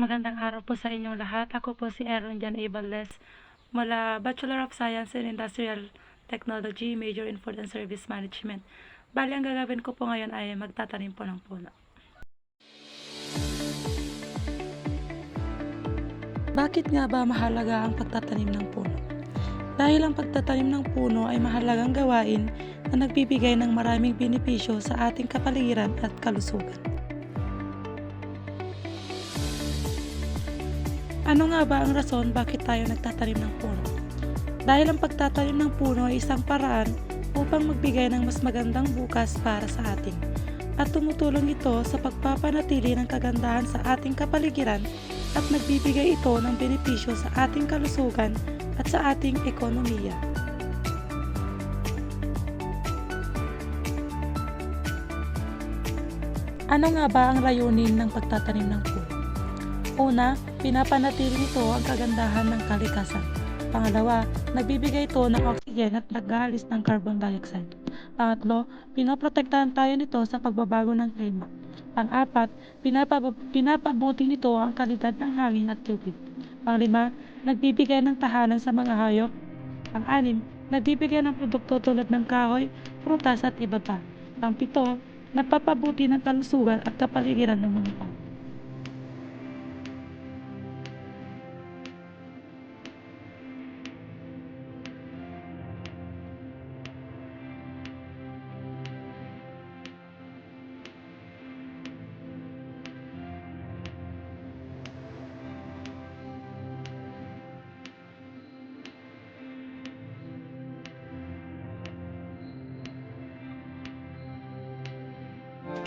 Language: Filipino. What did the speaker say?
Magandang araw po sa inyong lahat. Ako po si Erin Jan A. Valdez mula Bachelor of Science in Industrial Technology, major in Food and Service Management. Bali, ang gagawin ko po ngayon ay magtatanim po ng puno. Bakit nga ba mahalaga ang pagtatanim ng puno? Dahil ang pagtatanim ng puno ay mahalagang gawain na nagbibigay ng maraming benepisyo sa ating kapaligiran at kalusugan. Ano nga ba ang rason bakit tayo nagtatanim ng puno? Dahil ang pagtatanim ng puno ay isang paraan upang magbigay ng mas magandang bukas para sa atin. At tumutulong ito sa pagpapanatili ng kagandahan sa ating kapaligiran at nagbibigay ito ng benepisyo sa ating kalusugan at sa ating ekonomiya. Ano nga ba ang layunin ng pagtatanim ng puno? Una, pinapanatili nito ang kagandahan ng kalikasan. Pangalawa, nagbibigay ito ng oxygen at nag-aalis ng carbon dioxide. Pangatlo, pinoprotektahan tayo nito sa pagbabago ng klima. Pang-apat, pinapabuti nito ang kalidad ng hangin at tubig. Panglima, nagbibigay ng tahanan sa mga hayop. Pang-anim, nagbibigay ng produkto tulad ng kahoy, prutas at iba pa. Pang-pito, nagpapabuti ng kalusugan at kapaligiran ng mga tao.